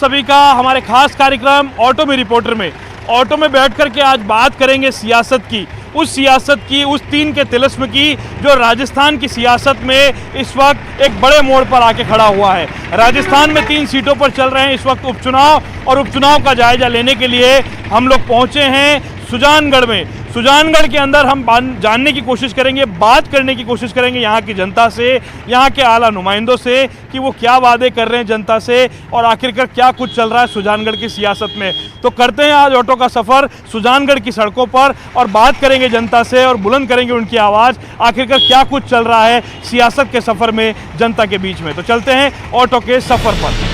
सभी का हमारे खास कार्यक्रम ऑटो में रिपोर्टर में ऑटो में बैठ कर के आज बात करेंगे सियासत की, उस तीन के तिलिस्म की जो राजस्थान की सियासत में इस वक्त एक बड़े मोड़ पर आके खड़ा हुआ है। राजस्थान में 3 सीटों पर चल रहे हैं इस वक्त उपचुनाव, और उपचुनाव का जायजा लेने के लिए हम लोग पहुंचे हैं सुजानगढ़ में। सुजानगढ़ के अंदर हम जानने की कोशिश करेंगे, बात करने की कोशिश करेंगे यहाँ की जनता से, यहाँ के आला नुमाइंदों से कि वो क्या वादे कर रहे हैं जनता से और आखिरकार क्या कुछ चल रहा है सुजानगढ़ की सियासत में। तो करते हैं आज ऑटो का सफ़र सुजानगढ़ की सड़कों पर और बात करेंगे जनता से और बुलंद करेंगे उनकी आवाज़, आखिरकार क्या कुछ चल रहा है सियासत के सफ़र में जनता के बीच में। तो चलते हैं ऑटो के सफ़र पर।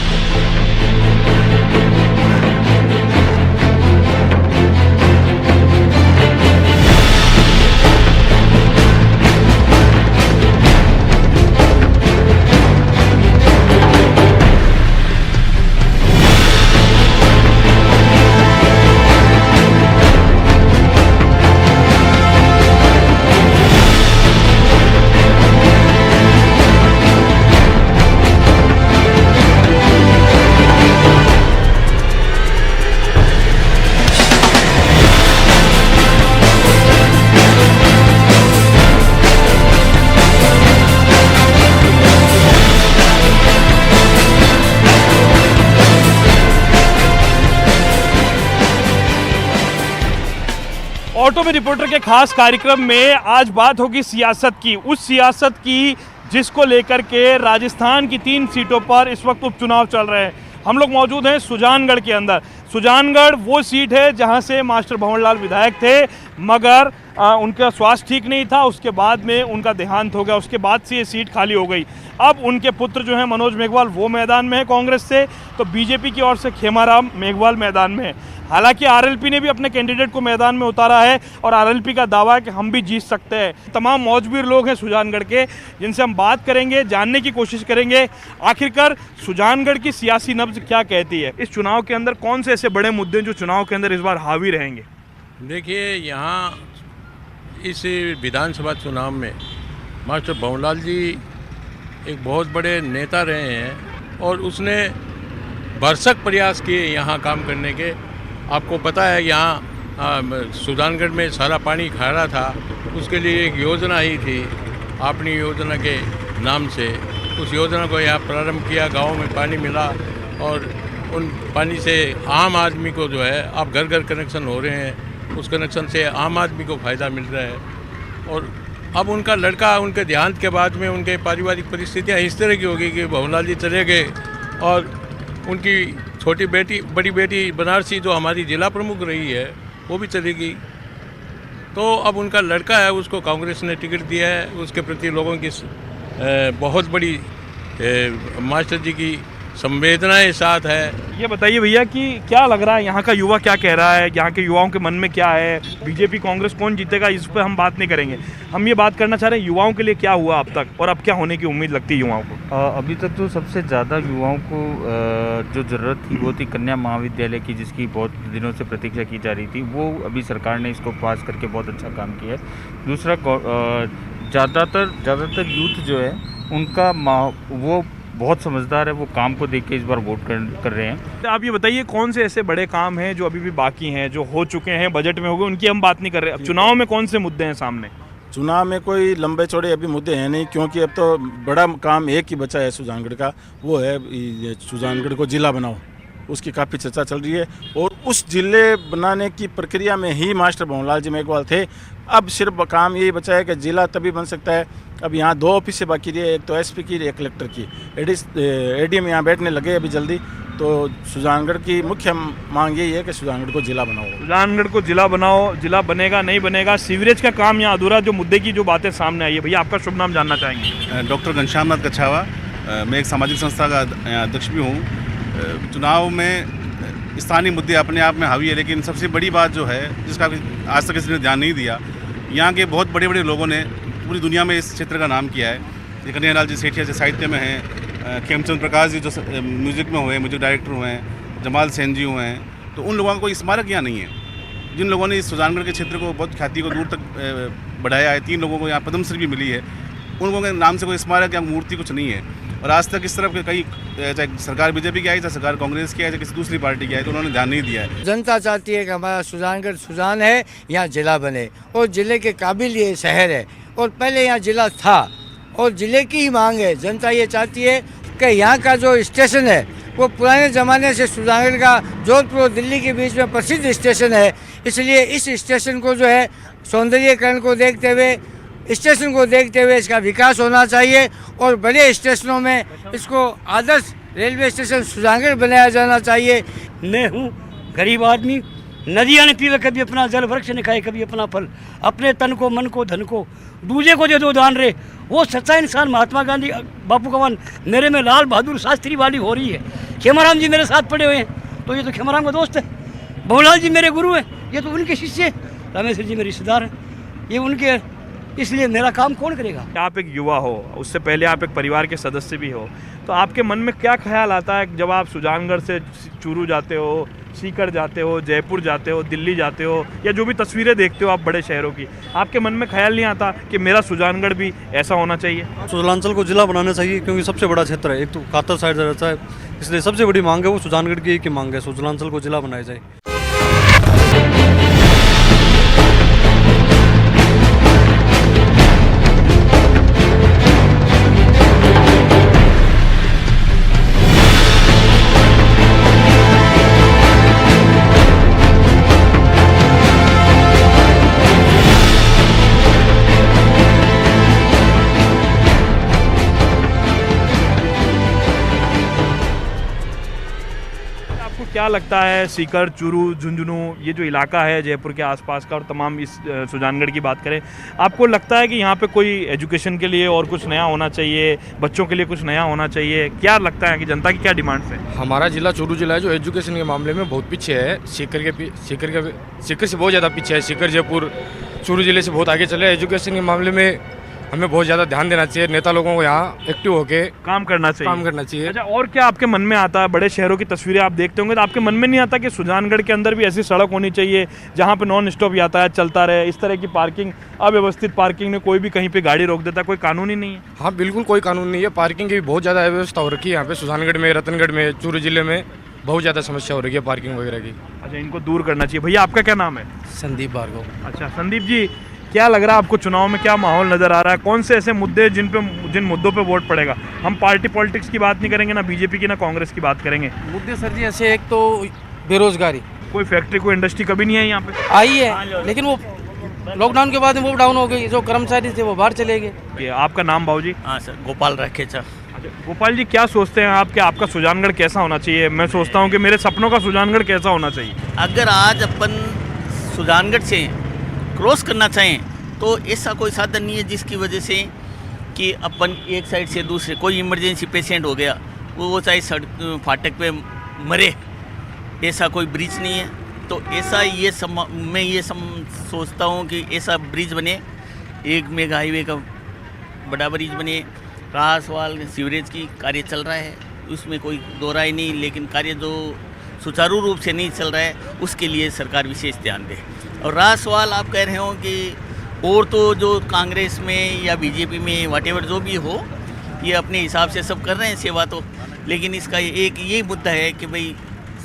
ऑटो में रिपोर्टर के खास कार्यक्रम में आज बात होगी सियासत की, उस सियासत की जिसको लेकर के राजस्थान की 3 सीटों पर इस वक्त उपचुनाव चल रहे हैं। हम लोग मौजूद हैं सुजानगढ़ के अंदर। सुजानगढ़ वो सीट है जहां से मास्टर भंवरलाल विधायक थे, मगर उनका स्वास्थ्य ठीक नहीं था, उसके बाद में उनका देहांत हो गया, उसके बाद से ये सीट खाली हो गई। अब उनके पुत्र जो हैं मनोज मेघवाल वो मैदान में है कांग्रेस से, तो बीजेपी की ओर से खेमाराम मेघवाल मैदान में है। हालांकि आरएलपी ने भी अपने कैंडिडेट को मैदान में उतारा है और आरएलपी का दावा है कि हम भी जीत सकते हैं। तमाम मौजूद लोग हैं सुजानगढ़ के, जिनसे हम बात करेंगे, जानने की कोशिश करेंगे आखिरकार सुजानगढ़ की सियासी नब्ज क्या कहती है। इस चुनाव के अंदर कौन से ऐसे बड़े मुद्दे जो चुनाव के अंदर इस बार हावी रहेंगे? देखिए, यहाँ इस विधानसभा चुनाव में मास्टर भंवरलाल जी एक बहुत बड़े नेता रहे हैं और उसने भरसक प्रयास किए यहाँ काम करने के। आपको पता है यहाँ सुजानगढ़ में सारा पानी खारा था, उसके लिए एक योजना ही थी अपनी योजना के नाम से। उस योजना को यहाँ प्रारंभ किया, गांव में पानी मिला और उन पानी से आम आदमी को जो है अब घर घर कनेक्शन हो रहे हैं, उस कनेक्शन से आम आदमी को फ़ायदा मिल रहा है। और अब उनका लड़का, उनके देहांत के बाद में उनके पारिवारिक परिस्थितियाँ इस तरह की हो गई कि भंवरलाल जी चले गए और उनकी छोटी बेटी, बड़ी बेटी बनारसी जो हमारी जिला प्रमुख रही है वो भी चली गई। तो अब उनका लड़का है, उसको कांग्रेस ने टिकट दिया है। उसके प्रति लोगों की बहुत बड़ी मास्टर जी की संवेदनाएं साथ है। ये बताइए भैया कि क्या लग रहा है, यहाँ का युवा क्या कह रहा है, यहाँ के युवाओं के मन में क्या है, बीजेपी कांग्रेस कौन जीतेगा, इस पर हम बात नहीं करेंगे। हम ये बात करना चाह रहे हैं युवाओं के लिए क्या हुआ अब तक और अब क्या होने की उम्मीद लगती है युवाओं को? अभी तक तो सबसे ज़्यादा युवाओं को जो ज़रूरत थी वो थी कन्या महाविद्यालय की, जिसकी बहुत दिनों से प्रतीक्षा की जा रही थी। वो अभी सरकार ने इसको पास करके बहुत अच्छा काम किया है। दूसरा, ज़्यादातर यूथ जो है उनका वो बहुत समझदार है, वो काम को देख के इस बार वोट कर रहे हैं। तो आप ये बताइए कौन से ऐसे बड़े काम हैं जो अभी भी बाकी हैं, जो हो चुके हैं, बजट में हो गए, उनकी हम बात नहीं कर रहे। अब चुनाव में कौन से मुद्दे हैं सामने? चुनाव में कोई लंबे चौड़े अभी मुद्दे हैं नहीं, क्योंकि अब तो बड़ा काम एक ही बचा है सुजानगढ़ का, वो है सुजानगढ़ को जिला बनाओ। उसकी काफ़ी चर्चा चल रही है और उस जिले बनाने की प्रक्रिया में ही मास्टर भंवरलाल जी मेघवाल थे। अब सिर्फ काम यही बचा है कि जिला तभी बन सकता है। अब यहाँ 2 ऑफिसें बाकी रही है, एक तो एसपी की, एक कलेक्टर की। एडीएम यहाँ बैठने लगे अभी जल्दी। तो सुजानगढ़ की मुख्य मांग यही है कि सुजानगढ़ को जिला बनाओ। सुजानगढ़ को जिला बनाओ, जिला बनेगा नहीं बनेगा, सीवरेज का काम यहाँ अधूरा, जो मुद्दे की जो बातें सामने आई है। भैया आपका शुभ नाम जानना चाहेंगे? डॉक्टर घनश्याम नाथ कछावा, मैं एक सामाजिक संस्था का अध्यक्ष भी हूँ। चुनाव में स्थानीय मुद्दे अपने आप में हावी है, लेकिन सबसे बड़ी बात जो है जिसका आज तक किसी ने ध्यान नहीं दिया, यहाँ के बहुत बड़े बड़े लोगों ने पूरी दुनिया में इस क्षेत्र का नाम किया है। कन्हैयालाल जी सेठिया जो साहित्य में हैं, खेमचंद प्रकाश जी जो म्यूज़िक में हुए, म्यूजिक डायरेक्टर हुए हैं, जमाल सेन जी हुए हैं, तो उन लोगों का कोई स्मारक यहाँ नहीं है। जिन लोगों ने इस सुजानगढ़ के क्षेत्र को बहुत ख्याति को दूर तक बढ़ाया है, 3 लोगों को यहाँ पद्मश्री भी मिली है, उन लोगों के नाम से कोई स्मारक या मूर्ति कुछ नहीं है। और आज तक इस तरफ के कई, चाहे सरकार बीजेपी की आई, चाहे सरकार कांग्रेस की आई, चाहे किसी दूसरी पार्टी की आई, तो उन्होंने ध्यान नहीं दिया है। जनता चाहती है कि हमारा सुजानगढ़ सुजान है, यहाँ जिला बने और जिले के काबिल ये शहर है और पहले यहाँ जिला था और जिले की ही मांग है। जनता ये चाहती है कि यहाँ का जो स्टेशन है वो पुराने ज़माने से सुजानगढ़ का जोधपुर और दिल्ली के बीच में प्रसिद्ध स्टेशन है, इसलिए इस स्टेशन को जो है सौंदर्यीकरण को देखते हुए, स्टेशन को देखते हुए इसका विकास होना चाहिए और बड़े स्टेशनों में इसको आदर्श रेलवे स्टेशन सुजानगढ़ बनाया जाना चाहिए। मैं हूँ गरीब आदमी, नदियाँ ने पीवे कभी अपना जल, वृक्ष ने खाए कभी अपना फल, अपने तन को मन को धन को दूजे को दे दो दान रे, वो सच्चा इंसान महात्मा गांधी बापू का वन मेरे में लाल बहादुर शास्त्री वाली हो रही है। खेमाराम जी मेरे साथ पड़े हुए हैं, तो ये तो खेमाराम का दोस्त है। बहुलाल जी मेरे गुरु हैं, ये तो उनके शिष्य हैं। रामेश्वर जी मेरे रिश्तेदार हैं, ये उनके, इसलिए मेरा काम कौन करेगा। आप एक युवा हो, उससे पहले आप एक परिवार के सदस्य भी हो, तो आपके मन में क्या ख्याल आता है जब आप सुजानगढ़ से चूरू जाते हो, सीकर जाते हो, जयपुर जाते हो, दिल्ली जाते हो, या जो भी तस्वीरें देखते हो आप बड़े शहरों की, आपके मन में ख्याल नहीं आता कि मेरा सुजानगढ़ भी ऐसा होना चाहिए? सुजानचल को जिला बनाना चाहिए, क्योंकि सबसे बड़ा क्षेत्र है, एक तो कातर साइड रहता है, इसलिए सबसे बड़ी मांग है वो सुजानगढ़ की एक ही मांग है, सुजानचल को जिला बनाया जाए। क्या लगता है सीकर, चूरू, झुंझुनू, ये जो इलाका है जयपुर के आसपास का और तमाम इस सुजानगढ़ की बात करें, आपको लगता है कि यहाँ पे कोई एजुकेशन के लिए और कुछ नया होना चाहिए, बच्चों के लिए कुछ नया होना चाहिए? क्या लगता है कि जनता की क्या डिमांड्स है? हमारा जिला चूरू जिला है जो एजुकेशन के मामले में बहुत पीछे है, सीकर से बहुत ज़्यादा पीछे है। सीकर, जयपुर, चूरू जिले से बहुत आगे चले। एजुकेशन के मामले में हमें बहुत ज़्यादा ध्यान देना चाहिए, नेता लोगों को यहाँ एक्टिव होके काम करना चाहिए। अच्छा, और क्या आपके मन में आता है, बड़े शहरों की तस्वीरें आप देखते होंगे तो आपके मन में नहीं आता कि सुजानगढ़ के अंदर भी ऐसी सड़क होनी चाहिए जहाँ पे नॉन स्टॉप यातायात चलता रहे? इस तरह की पार्किंग, अव्यवस्थित पार्किंग में कोई भी कहीं पे गाड़ी रोक देता है, कोई कानून ही नहीं है। हाँ बिल्कुल, कोई कानून नहीं है। पार्किंग की भी बहुत ज़्यादा व्यवस्था हो रखी है यहाँ पे, सुजानगढ़ में, रतनगढ़ में, चूरू जिले में बहुत ज़्यादा समस्या हो रही है पार्किंग वगैरह की। अच्छा, इनको दूर करना चाहिए। भैया आपका क्या नाम है? संदीप भार्गव। अच्छा संदीप जी, क्या लग रहा है आपको, चुनाव में क्या माहौल नजर आ रहा है? कौन से ऐसे मुद्दे जिन मुद्दों पे वोट पड़ेगा? हम पार्टी पॉलिटिक्स की बात नहीं करेंगे, ना बीजेपी की ना कांग्रेस की बात करेंगे। मुद्दे सर जी ऐसे, एक तो बेरोजगारी, कोई फैक्ट्री, कोई इंडस्ट्री कभी नहीं है यहाँ पे? आई है लेकिन वो लॉकडाउन के बाद वो डाउन हो गई, जो कर्मचारी थे वो बाहर चले गए। आपका नाम भाऊ जी? हाँ सर, गोपाल रखेचा। अच्छा गोपाल जी, क्या सोचते हैं आप कि आपका सुजानगढ़ कैसा होना चाहिए? मैं सोचता हूँ कि मेरे सपनों का सुजानगढ़ कैसा होना चाहिए। अगर आज अपन सुजानगढ़ से क्रॉस करना चाहें तो ऐसा कोई साधन नहीं है जिसकी वजह से कि अपन एक साइड से दूसरे, कोई इमरजेंसी पेशेंट हो गया वो चाहे सड़क फाटक पे मरे, ऐसा कोई ब्रिज नहीं है। तो ऐसा मैं ये सोचता हूँ कि ऐसा ब्रिज बने, एक मेगा हाईवे का बड़ा ब्रिज बने। रासवाल सीवरेज की कार्य चल रहा है, उसमें कोई दो राय नहीं, लेकिन कार्य जो सुचारू रूप से नहीं चल रहा है उसके लिए सरकार विशेष ध्यान दे। और रासवाल आप कह रहे हो कि और तो जो कांग्रेस में या बीजेपी में व्हाटएवर जो भी हो, ये अपने हिसाब से सब कर रहे हैं सेवा तो, लेकिन इसका एक ये मुद्दा है कि भाई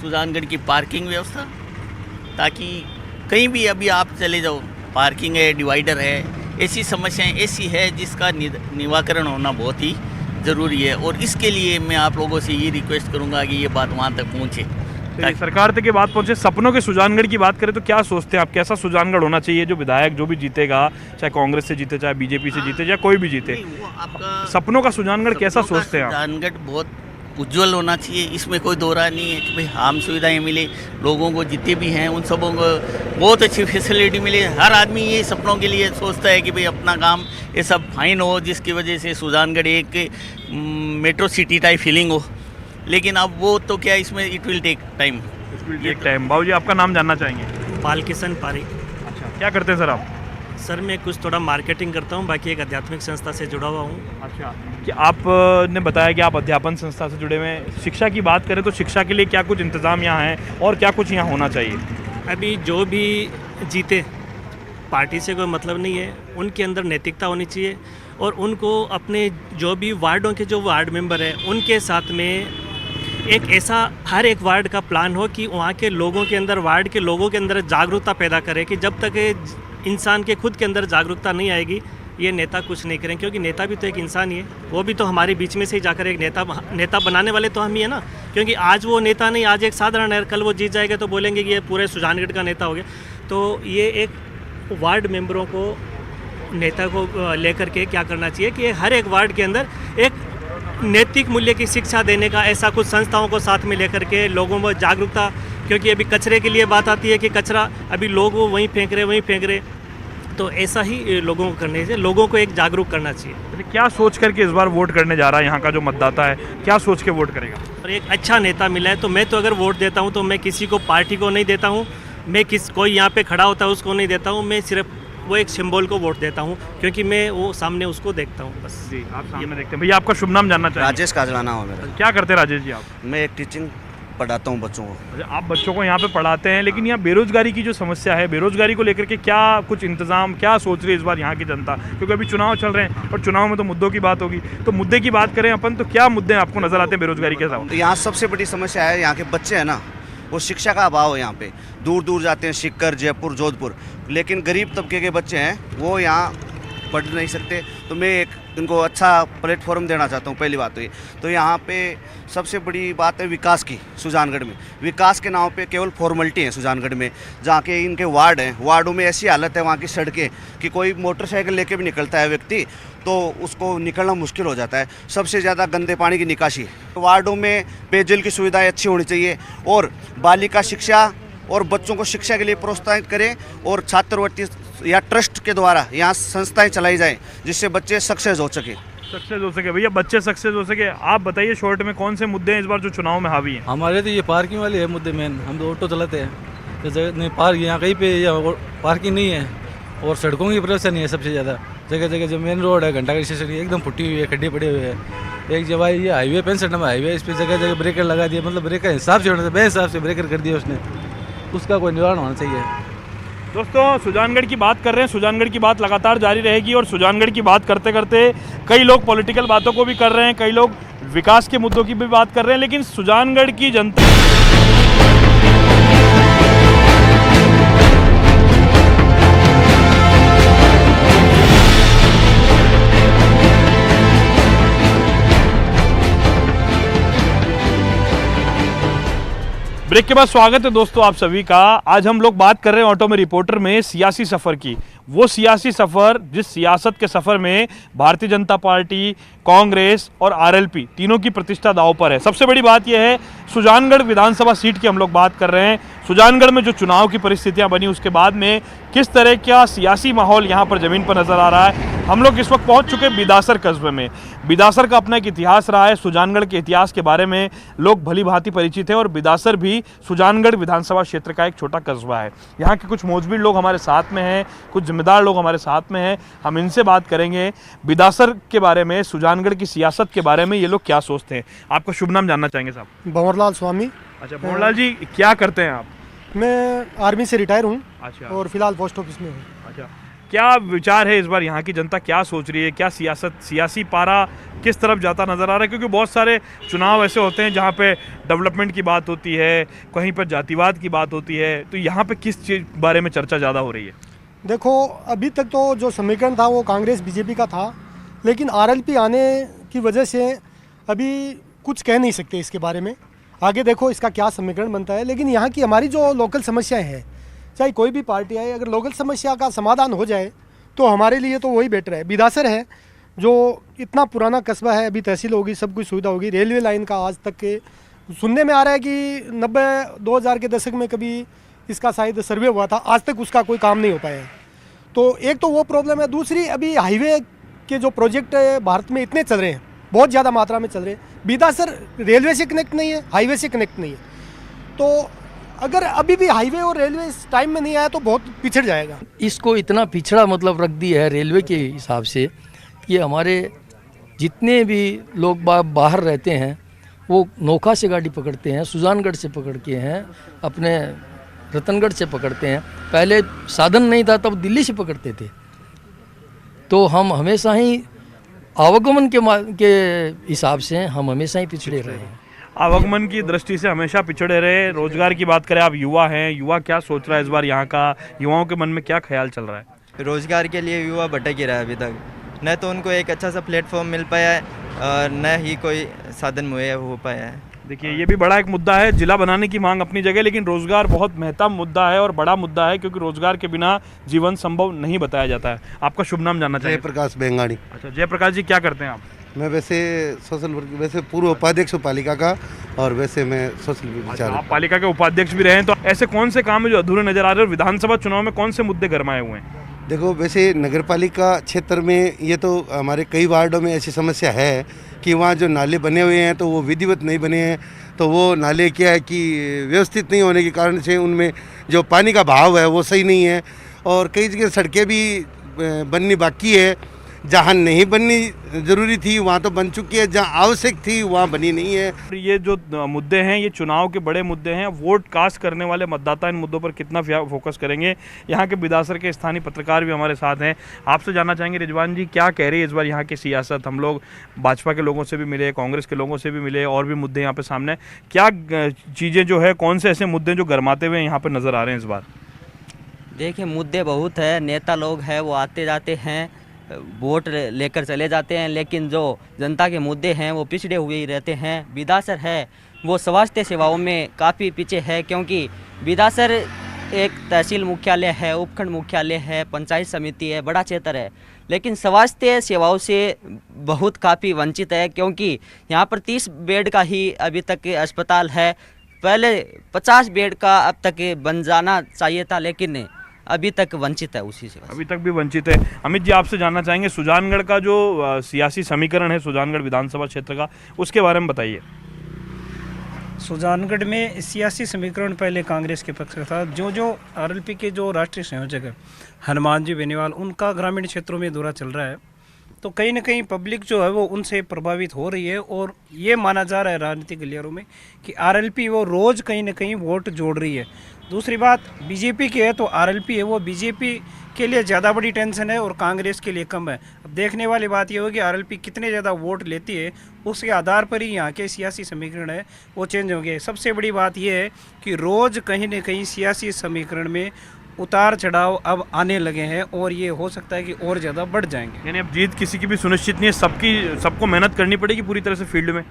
सुजानगढ़ की पार्किंग व्यवस्था, ताकि कहीं भी अभी आप चले जाओ पार्किंग है, डिवाइडर है, ऐसी समस्याएं ऐसी है जिसका निवारण होना बहुत ही ज़रूरी है। और इसके लिए मैं आप लोगों से ये रिक्वेस्ट करूँगा कि ये बात वहाँ तक पहुँचे, सरकार तक ये बात पहुंचे। सपनों के सुजानगढ़ की बात करें तो क्या सोचते हैं आप, कैसा सुजानगढ़ होना चाहिए? जो विधायक जो भी जीतेगा, चाहे कांग्रेस से जीते, चाहे बीजेपी से जीते, चाहे कोई भी जीते, सपनों का सुजानगढ़ कैसा सोचते हैं आप? सुजानगढ़ बहुत उज्जवल होना चाहिए, इसमें कोई दो राय नहीं है कि भाई आम सुविधाएं मिले लोगों को, जितने भी हैं उन सबों को बहुत अच्छी फैसिलिटी मिले। हर आदमी ये सपनों के लिए सोचता है कि भाई अपना काम ये सब फाइन हो, जिसकी वजह से सुजानगढ़ एक मेट्रो सिटी टाइप फीलिंग हो। लेकिन अब वो तो क्या, इसमें इट विल टेक टाइम। बाबू जी आपका नाम जानना चाहेंगे? बालकिशन पारी। अच्छा, क्या करते हैं सर आप? सर मैं कुछ थोड़ा मार्केटिंग करता हूँ, बाकी एक आध्यात्मिक संस्था से जुड़ा हुआ हूँ। अच्छा, कि आपने बताया कि आप अध्यापन संस्था से जुड़े हुए हैं। शिक्षा की बात करें तो शिक्षा के लिए क्या कुछ इंतज़ाम यहाँ है और क्या कुछ यहाँ होना चाहिए? अभी जो भी जीते, पार्टी से कोई मतलब नहीं है, उनके अंदर नैतिकता होनी चाहिए और उनको अपने जो भी वार्डों के जो वार्ड मेंबर हैं उनके साथ में एक ऐसा हर एक वार्ड का प्लान हो कि वहाँ के लोगों के अंदर, वार्ड के लोगों के अंदर जागरूकता पैदा करे कि जब तक इंसान के खुद के अंदर जागरूकता नहीं आएगी ये नेता कुछ नहीं करें, क्योंकि नेता भी तो एक इंसान ही है, वो भी तो हमारे बीच में से ही जाकर एक नेता बनाने वाले तो हम ही है ना। क्योंकि आज वो नेता नहीं, आज एक साधारण है, कल वो जीत जाएगा तो बोलेंगे कि ये पूरे सुजानगढ़ का नेता हो गया। तो ये एक वार्ड मेंबरों को, नेता को लेकर के क्या करना चाहिए कि हर एक वार्ड के अंदर एक नैतिक मूल्य की शिक्षा देने का ऐसा कुछ संस्थाओं को साथ में लेकर के लोगों में जागरूकता, क्योंकि अभी कचरे के लिए बात आती है कि कचरा अभी लोग वो वहीं फेंक रहे, तो ऐसा ही लोगों को करने से लोगों को एक जागरूक करना चाहिए। क्या सोच करके इस बार वोट करने जा रहा है यहाँ का जो मतदाता है, क्या सोच के वोट करेगा? और एक अच्छा नेता मिला है तो मैं तो अगर वोट देता हूँ तो मैं किसी को, पार्टी को नहीं देता हूँ, मैं कोई यहाँ पे खड़ा होता है उसको नहीं देता हूँ, मैं सिर्फ वो एक सिंबल को वोट देता हूँ, क्योंकि मैं वो सामने उसको देखता हूँ बस। जी, आप सामने देखते हैं। भैया आपका शुभ नाम जानना चाहिए? राजेश काजला नाम है मेरा। क्या करते हैं राजेश जी आप? मैं एक टीचिंग पढ़ाता हूँ बच्चों को। अच्छा, आप बच्चों को यहाँ पे पढ़ाते हैं, लेकिन यहाँ बेरोजगारी की जो समस्या है, बेरोजगारी को लेकर के क्या कुछ इंतजाम, क्या सोच रही है इस बार यहाँ की जनता? क्योंकि अभी चुनाव चल रहे हैं और चुनाव में तो मुद्दों की बात होगी, तो मुद्दे की बात करें अपन तो क्या मुद्दे आपको नजर आते हैं बेरोजगारी के साथ? तो यहाँ सबसे बड़ी समस्या है, यहाँ के बच्चे हैं ना, वो शिक्षा का अभाव है। यहाँ पे दूर दूर जाते हैं, सीकर, जयपुर, जोधपुर, लेकिन गरीब तबके के बच्चे हैं वो यहाँ पढ़ नहीं सकते। तो मैं एक इनको अच्छा प्लेटफॉर्म देना चाहता हूँ। पहली बात तो ये, तो यहाँ पे सबसे बड़ी बात है विकास की। सुजानगढ़ में विकास के नाम पे केवल फॉर्मेलिटी है सुजानगढ़ में। जहाँ के इनके वार्ड हैं, वार्डों में ऐसी हालत है वहाँ की सड़कें कि कोई मोटरसाइकिल लेके भी निकलता है व्यक्ति तो उसको निकलना मुश्किल हो जाता है। सबसे ज़्यादा गंदे पानी की निकासी। वार्डों में पेयजल की सुविधाएँ अच्छी होनी चाहिए और बालिका शिक्षा और बच्चों को शिक्षा के लिए प्रोत्साहित करें और छात्रवृत्ति या ट्रस्ट के द्वारा यहाँ संस्थाएं चलाई जाएं जिससे बच्चे सक्सेस हो सके। भैया बच्चे सक्सेस हो सके। आप बताइए शॉर्ट में कौन से मुद्दे हैं इस बार जो चुनाव में हावी हैं? हमारे तो ये पार्किंग वाले है मुद्दे मेन। हम तो ऑटो चलाते हैं, तो जगह नहीं पार्क, यहाँ कहीं पे या पार्किंग नहीं है और सड़कों की व्यवस्था नहीं है। सबसे ज़्यादा जगह जगह जो मेन रोड है, घंटा घर स्टेशन एकदम फुटी हुई है, खड्डे पड़े हुए हैं। एक जगह ये हाईवे 65 नंबर हाईवे, इस पर जगह जगह ब्रेकर लगा दिया, मतलब ब्रेकर हिसाब से होना चाहिए, बेहिसाब से ब्रेकर कर दिया उसने, उसका कोई निवारण होना चाहिए। दोस्तों सुजानगढ़ की बात कर रहे हैं, सुजानगढ़ की बात लगातार जारी रहेगी और सुजानगढ़ की बात करते करते कई लोग पॉलिटिकल बातों को भी कर रहे हैं, कई लोग विकास के मुद्दों की भी बात कर रहे हैं, लेकिन सुजानगढ़ की जनता ब्रेक के बाद स्वागत है दोस्तों आप सभी का। आज हम लोग बात कर रहे हैं ऑटो में रिपोर्टर में सियासी सफ़र की। वो सियासी सफ़र जिस सियासत के सफ़र में भारतीय जनता पार्टी, कांग्रेस और आरएलपी तीनों की प्रतिष्ठा दांव पर है। सबसे बड़ी बात यह है सुजानगढ़ विधानसभा सीट की हम लोग बात कर रहे हैं। सुजानगढ़ में जो चुनाव की परिस्थितियां बनी उसके बाद में किस तरह का सियासी माहौल यहाँ पर ज़मीन पर नज़र आ रहा है। हम लोग इस वक्त पहुँच चुके हैं बिदासर कस्बे में। बिदासर का अपना एक इतिहास रहा है। सुजानगढ़ के इतिहास के बारे में लोग भली भांति परिचित है और बिदासर भी सुजानगढ़ विधानसभा क्षेत्र का एक छोटा कस्बा है। यहाँ के कुछ मौजूद लोग हमारे साथ में हैं, कुछ जिम्मेदार लोग हमारे साथ में हैं। हम इनसे बात करेंगे बिदासर के बारे में, सुजानगढ़ की सियासत के बारे में ये लोग क्या सोचते हैं। आपका शुभ नाम जानना चाहेंगे साहब? भंवरलाल स्वामी। अच्छा भंवरलाल जी, क्या करते हैं आप? मैं आर्मी से रिटायर हूँ। अच्छा। और फिलहाल पोस्ट ऑफिस में हूँ। अच्छा, क्या विचार है इस बार यहाँ की जनता क्या सोच रही है? क्या सियासी पारा किस तरफ जाता नज़र आ रहा है? क्योंकि बहुत सारे चुनाव ऐसे होते हैं जहाँ पे डेवलपमेंट की बात होती है, कहीं पर जातिवाद की बात होती है, तो यहाँ पे किस चीज़ बारे में चर्चा ज़्यादा हो रही है? देखो अभी तक तो जो समीकरण था वो कांग्रेस बीजेपी का था, लेकिन आरएलपी आने की वजह से अभी कुछ कह नहीं सकते इसके बारे में। आगे देखो इसका क्या समीकरण बनता है, लेकिन यहाँ की हमारी जो लोकल समस्याएं हैं, चाहे कोई भी पार्टी आए, अगर लोकल समस्या का समाधान हो जाए तो हमारे लिए तो वही बेटर है। बिदासर है जो इतना पुराना कस्बा है, अभी तहसील होगी, सब कुछ सुविधा होगी। रेलवे लाइन का आज तक के सुनने में आ रहा है कि 90-2000 के दशक में कभी इसका शायद सर्वे हुआ था, आज तक उसका कोई काम नहीं हो पाया है। तो एक तो वो प्रॉब्लम है। दूसरी, अभी हाईवे के जो प्रोजेक्ट भारत में इतने चल रहे हैं, बहुत ज़्यादा मात्रा में चल रहे हैं, बिदासर रेलवे से कनेक्ट नहीं है, हाईवे से कनेक्ट नहीं है। तो अगर अभी भी हाईवे और रेलवे इस टाइम में नहीं आया तो बहुत पिछड़ जाएगा। इसको इतना पिछड़ा मतलब रख दिया है रेलवे के हिसाब से कि हमारे जितने भी लोग बाहर रहते हैं वो नोखा से गाड़ी पकड़ते हैं, सुजानगढ़ से पकड़ के हैं, अपने रतनगढ़ से पकड़ते हैं। पहले साधन नहीं था तब दिल्ली से पकड़ते थे। तो हम हमेशा ही आवागमन के हिसाब से हम हमेशा ही पिछड़े रहे हैं। आवागमन की दृष्टि से हमेशा पिछड़े रहे। रोजगार की बात करें, आप युवा हैं, युवा क्या सोच रहा है इस बार, यहाँ का युवाओं के मन में क्या ख्याल चल रहा है? रोजगार के लिए युवा भटक ही रहा है अभी तक, न तो उनको एक अच्छा सा प्लेटफॉर्म मिल पाया है और न ही कोई साधन मुहैया हो पाया है। देखिए, ये भी बड़ा एक मुद्दा है। जिला बनाने की मांग अपनी जगह, लेकिन रोजगार बहुत महत्वपूर्ण मुद्दा है और बड़ा मुद्दा है, क्योंकि रोजगार के बिना जीवन संभव नहीं बताया जाता है। आपका शुभ नाम जानना चाहिए? जयप्रकाश बेंगाड़ी। अच्छा, जयप्रकाश जी, क्या करते हैं आप? मैं वैसे सोशल वर्क, वैसे पूर्व उपाध्यक्ष हूँ पालिका का, और वैसे मैं सोशल विचार। आप पालिका के उपाध्यक्ष भी रहे हैं, तो ऐसे कौन से काम है जो अधूरे नजर आ रहे हैं? और विधानसभा चुनाव में कौन से मुद्दे गरमाए हुए हैं? देखो, वैसे नगरपालिका क्षेत्र में ये तो हमारे कई वार्डों में ऐसी समस्या है कि वहाँ जो नाले बने हुए हैं तो वो विधिवत नहीं बने हैं। तो वो नाले क्या है कि व्यवस्थित नहीं होने के कारण से उनमें जो पानी का बहाव है वो सही नहीं है, और कई जगह सड़कें भी बननी बाकी है। जहाँ नहीं बननी जरूरी थी वहाँ तो बन चुकी है, जहाँ आवश्यक थी वहाँ बनी नहीं है। ये जो मुद्दे हैं, ये चुनाव के बड़े मुद्दे हैं। वोट कास्ट करने वाले मतदाता इन मुद्दों पर कितना फोकस करेंगे? यहाँ के बिदासर के स्थानीय पत्रकार भी हमारे साथ हैं। आपसे जानना चाहेंगे, रिजवान जी, क्या कह रही है इस बार यहाँ की सियासत? हम लोग भाजपा के लोगों से भी मिले, कांग्रेस के लोगों से भी मिले, और भी मुद्दे यहाँ पे सामने। क्या चीज़ें जो है, कौन से ऐसे मुद्दे जो गरमाते हुए यहाँ पर नज़र आ रहे हैं इस बार? देखिए, मुद्दे बहुत है, नेता लोग हैं वो आते जाते हैं, वोट लेकर चले जाते हैं, लेकिन जो जनता के मुद्दे हैं वो पिछड़े हुए ही रहते हैं। बिदासर है वो स्वास्थ्य सेवाओं में काफ़ी पीछे है, क्योंकि बिदासर एक तहसील मुख्यालय है, उपखंड मुख्यालय है, पंचायत समिति है, बड़ा क्षेत्र है, लेकिन स्वास्थ्य सेवाओं से बहुत काफ़ी वंचित है, क्योंकि यहाँ पर 30 बेड का ही अभी तक अस्पताल है। पहले 50 बेड का अब तक बन जाना चाहिए था, लेकिन अभी तक वंचित है, उसी से अभी तक भी वंचित है। अमित जी, आपसे जानना चाहेंगे, सुजानगढ़ का जो सियासी समीकरण है सुजानगढ़ विधानसभा क्षेत्र का, उसके बारे में बताइए। सुजानगढ़ में सियासी समीकरण पहले कांग्रेस के पक्ष का था। जो आरएलपी के जो राष्ट्रीय संयोजक है हनुमान जी बेनीवाल, उनका ग्रामीण क्षेत्रों में दौरा चल रहा है, तो कहीं ना कहीं पब्लिक जो है वो उनसे प्रभावित हो रही है, और ये माना जा रहा है राजनीतिक गलियारों में कि आरएलपी वो रोज़ कहीं ना कहीं वोट जोड़ रही है। दूसरी बात, बीजेपी की है तो आरएलपी है वो बीजेपी के लिए ज़्यादा बड़ी टेंशन है और कांग्रेस के लिए कम है। अब देखने वाली बात ये होगी आरएलपी कितने ज़्यादा वोट लेती है, उसके आधार पर ही यहाँ के सियासी समीकरण है वो चेंज होंगे। सबसे बड़ी बात यह है कि रोज़ कहीं ना कहीं सियासी समीकरण में उतार चढ़ाव अब आने लगे हैं, और ये हो सकता है कि और ज़्यादा बढ़ जाएंगे। यानी अब जीत किसी की भी सुनिश्चित नहीं है, सबको मेहनत करनी पड़ेगी पूरी तरह से फील्ड में।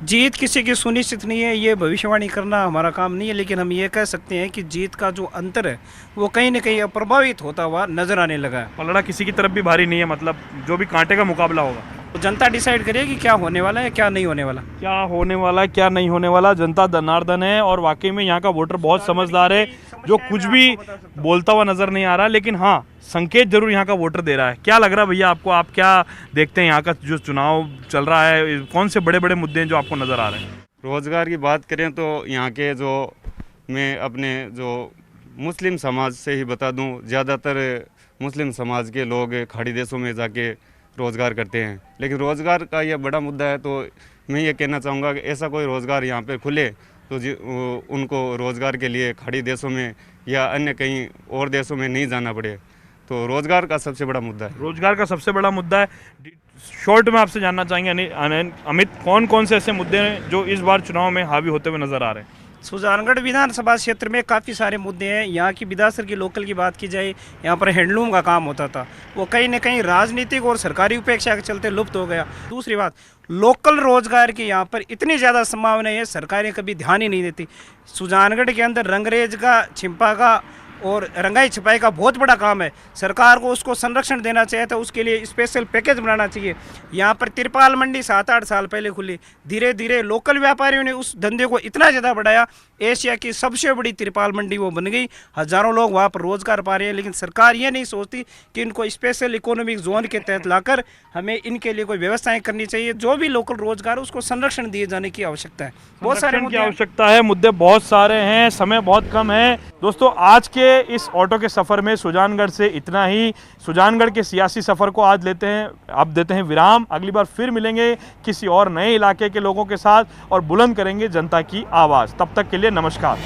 जीत किसी की सुनिश्चित नहीं है, ये भविष्यवाणी करना हमारा काम नहीं है, लेकिन हम ये कह सकते हैं कि जीत का जो अंतर है वो कहीं ना कहीं प्रभावित होता हुआ नजर आने लगा है। पलड़ा किसी की तरफ भी भारी नहीं है, मतलब जो भी कांटे का मुकाबला होगा तो जनता डिसाइड करेगी क्या होने वाला है, क्या नहीं होने वाला। क्या होने वाला है, क्या नहीं होने वाला, जनता धनार्दन है। और वाकई में यहाँ का वोटर बहुत समझदार है, जो कुछ भी बोलता हुआ नजर नहीं आ रहा, लेकिन हाँ, संकेत जरूर यहाँ का वोटर दे रहा है। क्या लग रहा है भैया आपको? आप क्या देखते हैं यहाँ का जो चुनाव चल रहा है, कौन से बड़े बड़े मुद्दे हैं जो आपको नजर आ रहे हैं? रोजगार की बात करें तो यहाँ के जो मैं अपने जो मुस्लिम समाज से ही बता दूं, ज़्यादातर मुस्लिम समाज के लोग खाड़ी देशों में जाके रोज़गार करते हैं, लेकिन रोज़गार का यह बड़ा मुद्दा है। तो मैं ये कहना चाहूँगा कि ऐसा कोई रोज़गार यहाँ पे खुले तो उनको रोज़गार के लिए खाड़ी देशों में या अन्य कहीं और देशों में नहीं जाना पड़े। तो रोज़गार का सबसे बड़ा मुद्दा है। रोज़गार का सबसे बड़ा मुद्दा है। शॉर्ट में आपसे जानना चाहेंगे अमित, कौन कौन से ऐसे मुद्दे हैं जो इस बार चुनाव में हावी होते हुए नजर आ रहे हैं? सुजानगढ़ विधानसभा क्षेत्र में काफ़ी सारे मुद्दे हैं। यहाँ की बिदासर की लोकल की बात की जाए, यहाँ पर हैंडलूम का काम होता था, वो कहीं ना कहीं राजनीतिक और सरकारी उपेक्षा के चलते लुप्त हो गया। दूसरी बात, लोकल रोजगार की यहाँ पर इतनी ज़्यादा संभावना है, सरकारें कभी ध्यान ही नहीं देती। सुजानगढ़ के अंदर रंगरेज का, छिंपा का और रंगाई छपाई का बहुत बड़ा काम है, सरकार को उसको संरक्षण देना चाहिए था, उसके लिए स्पेशल पैकेज बनाना चाहिए। यहाँ पर तिरपाल मंडी 7-8 साल पहले खुली, धीरे धीरे लोकल व्यापारियों ने उस धंधे को इतना ज़्यादा बढ़ाया, एशिया की सबसे बड़ी तिरपाल मंडी वो बन गई, हज़ारों लोग वहाँ पर रोज़गार पा रहे हैं। लेकिन सरकार ये नहीं सोचती कि इनको स्पेशल इकोनॉमिक जोन के तहत लाकर हमें इनके लिए कोई व्यवस्थाएं करनी चाहिए। जो भी लोकल रोजगार उसको संरक्षण दिए जाने की आवश्यकता है। बहुत सारे की आवश्यकता है, मुद्दे बहुत सारे हैं, समय बहुत कम है। दोस्तों, आज के इस ऑटो के सफ़र में सुजानगढ़ से इतना ही। सुजानगढ़ के सियासी सफ़र को आज अब देते हैं विराम। अगली बार फिर मिलेंगे किसी और नए इलाके के लोगों के साथ और बुलंद करेंगे जनता की आवाज़। तब तक के लिए नमस्कार।